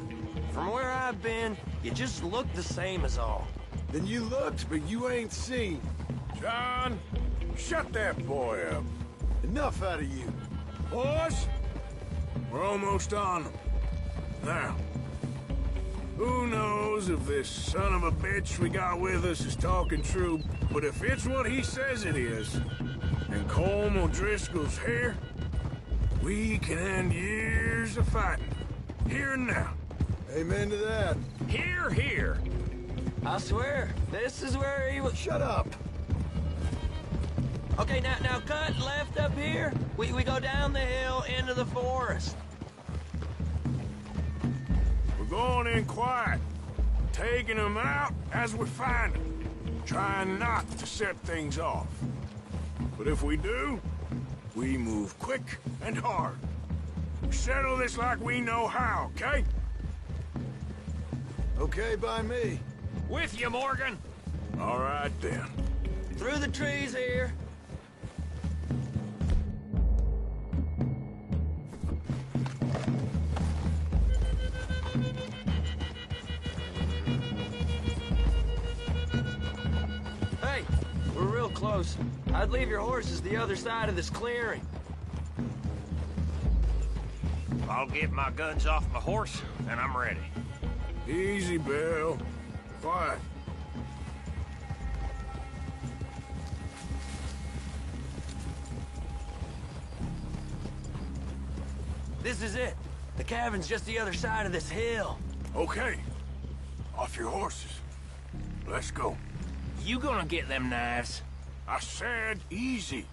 From where I've been, you just look the same as all. Then you looked, but you ain't seen. John, shut that boy up. Enough out of you. Boys, we're almost on them. Now, who knows if this son of a bitch we got with us is talking true, but if it's what he says it is, and Colm O'Driscoll's here, we can end years of fighting. Here and now. Amen to that. Here, here. I swear, this is where he was... Shut up. Okay, now cut left up here. We go down the hill into the forest. We're going in quiet, taking them out as we find them, trying not to set things off. But if we do, we move quick and hard. Settle this like we know how, okay? Okay by me. With you, Morgan. All right, then. Through the trees here. We're real close. I'd leave your horses the other side of this clearing. I'll get my guns off my horse, and I'm ready. Easy, Bill. Quiet. This is it. The cabin's just the other side of this hill. Okay. Off your horses. Let's go. You gonna get them knives? I said easy.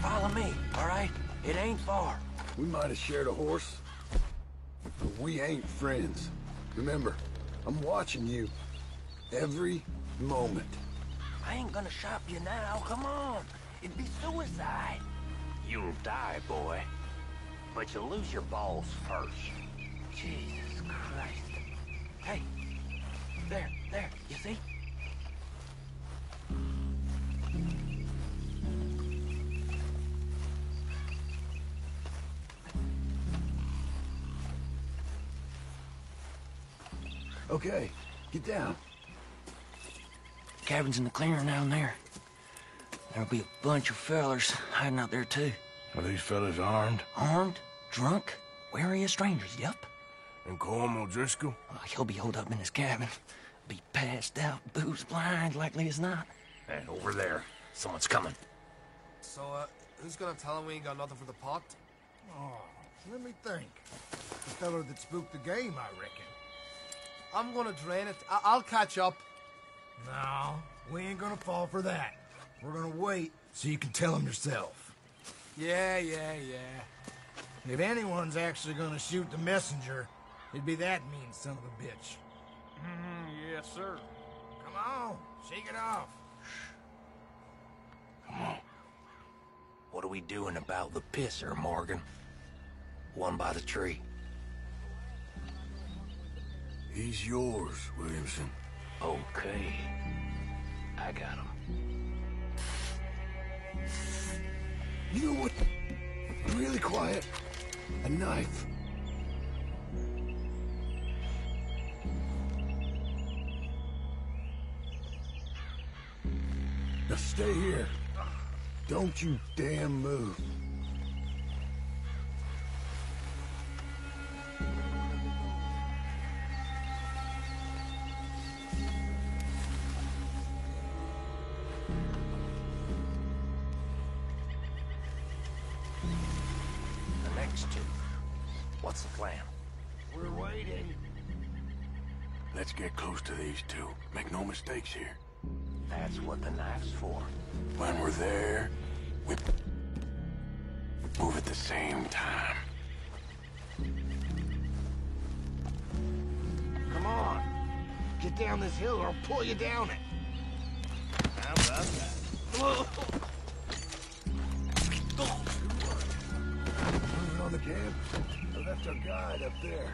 Follow me, all right? It ain't far. We might have shared a horse, but we ain't friends. Remember, I'm watching you every moment. I ain't gonna shop you now, come on. It'd be suicide. You'll die, boy. But you'll lose your balls first. Jesus Christ. Hey, there, you see? Okay, get down. Cabin's in the clearing down there. There'll be a bunch of fellers hiding out there, too. Are these fellas armed? Armed, drunk, wary of strangers, yup. And Colm O'Driscoll? He'll be holed up in his cabin. Be passed out, booze blind, likely as not. And over there, someone's coming. So, who's gonna tell him we ain't got nothing for the pot? Oh, let me think. The fella that spooked the game, I reckon. I'm gonna drain it. I'll catch up. No, we ain't gonna fall for that. We're gonna wait so you can tell him yourself. Yeah. If anyone's actually gonna shoot the messenger, it'd be that mean son of a bitch. Yes, sir. Come on, shake it off. Come on. What are we doing about the pisser, Morgan? One by the tree. He's yours, Williamson. Okay. I got him. You know what? Really quiet. A knife. Now stay here. Don't you damn move. The next two. What's the plan? We're waiting. Let's get close to these two. Make no mistakes here. That's what the knife's for. When we're there, we move at the same time. Come on. Get down this hill or I'll pull you down it. How about that? Moving on the camp. I left our guide up there.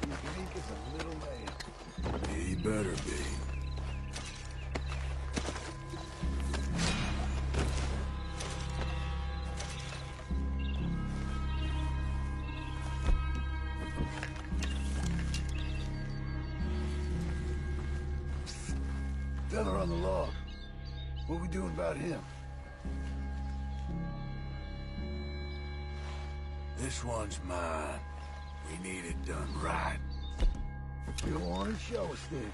He's meek as a little man. He better be. Fella on the log. What we doing about him? This one's mine. We need it done right. Go on and show us then.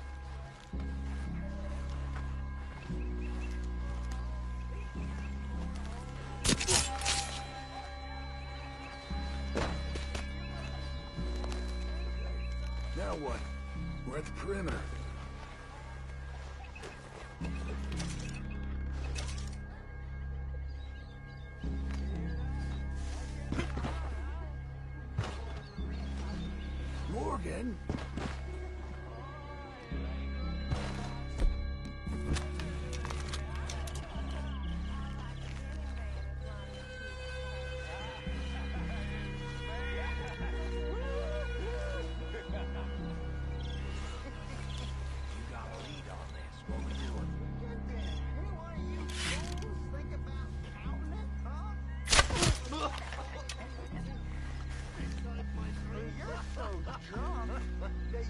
Now what? We're at the perimeter. Morgan?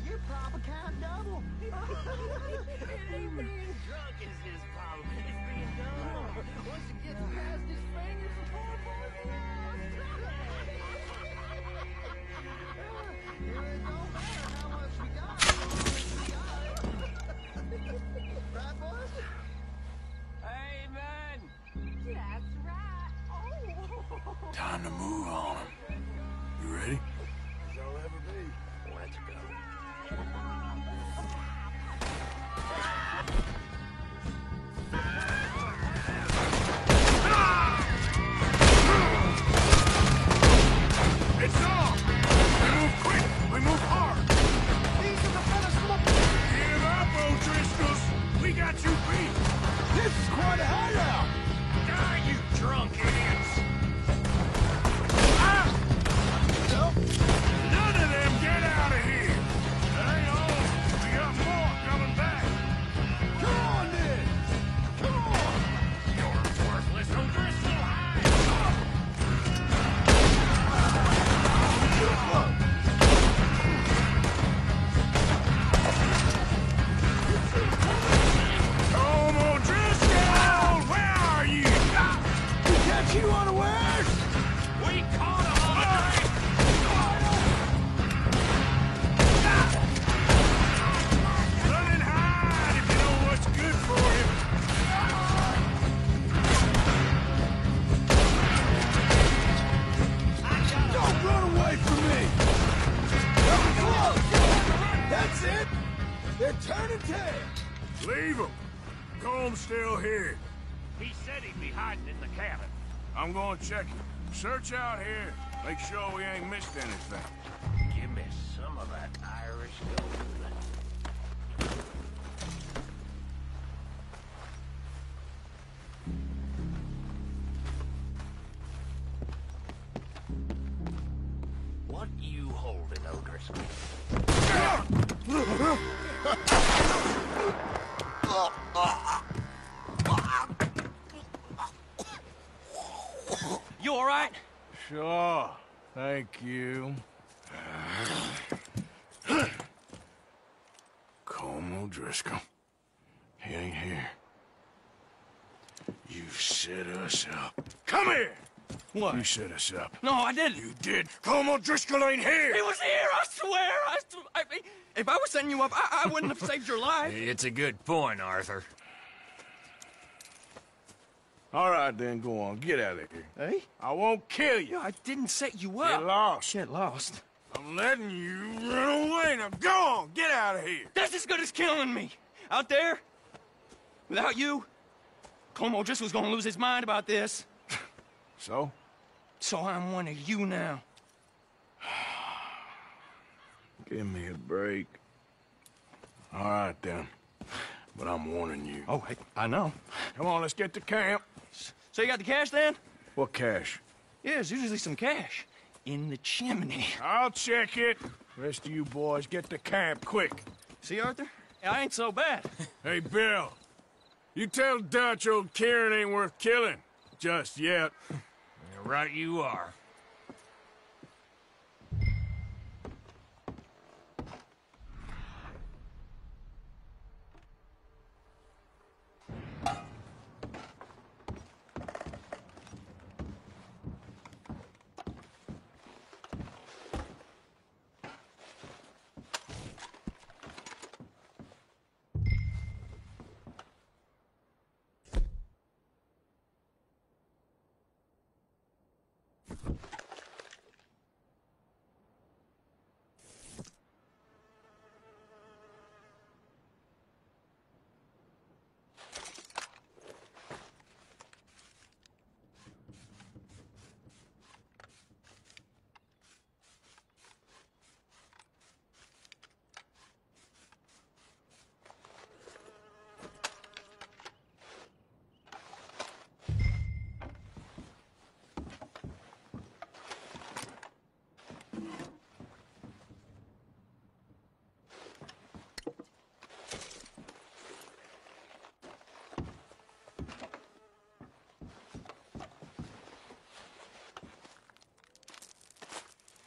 Your problem count double. It ain't being drunk is his problem. It's being dumb. Once it gets past his fingers, the poor boy's lost. It don't matter how much we got, as long as we got it. Right, boys? Amen. That's right. Oh. Time to move on him. You ready? As I'll ever be. Let's go. It's on! We move quick! We move hard! These are the fellas looking. Give up, O'Driscolls! We got you beat! This is quite a hideout. Die, you drunk idiots! None of them get out of here! That ain't all. We got more coming back. Come on, then. Come on. You're worthless, O'Driscoll! Home, O'Driscoll! Where are you? We catch you unawares. We caught him all right! Run and hide if you know what's good for you. Don't run away from me. Come close. That's it. They're turning tail. Leave them. Comb's still here. He said he'd be hiding in the cabin. I'm going to check it. Search out here. Make sure we ain't missed anything. Give me some of that Irish gold. What you holding, O'Driscoll? You all right? Sure. Thank you. Colm O'Driscoll. He ain't here. You set us up. Come here! What? You set us up. No, I didn't. You did. Colm O'Driscoll ain't here! He was here, I swear. If I was setting you up, I wouldn't have saved your life. It's a good point, Arthur. All right, then, go on. Get out of here. Hey? I won't kill you. I didn't set you up. Get lost. Get lost. I'm letting you run away. Now go on. Get out of here. That's as good as killing me. Out there, without you, Colm O'Driscoll's gonna lose his mind about this. So? So I'm one of you now. Give me a break. All right, then. But I'm warning you. Oh, hey, I know. Come on, let's get to camp. So you got the cash, then? What cash? Yeah, there's usually some cash. In the chimney. I'll check it. Rest of you boys, get to camp, quick. See, Arthur? I ain't so bad. Hey, Bill. You tell Dutch old Kieran ain't worth killing. Just yet. Right you are.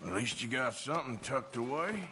At least you got something tucked away.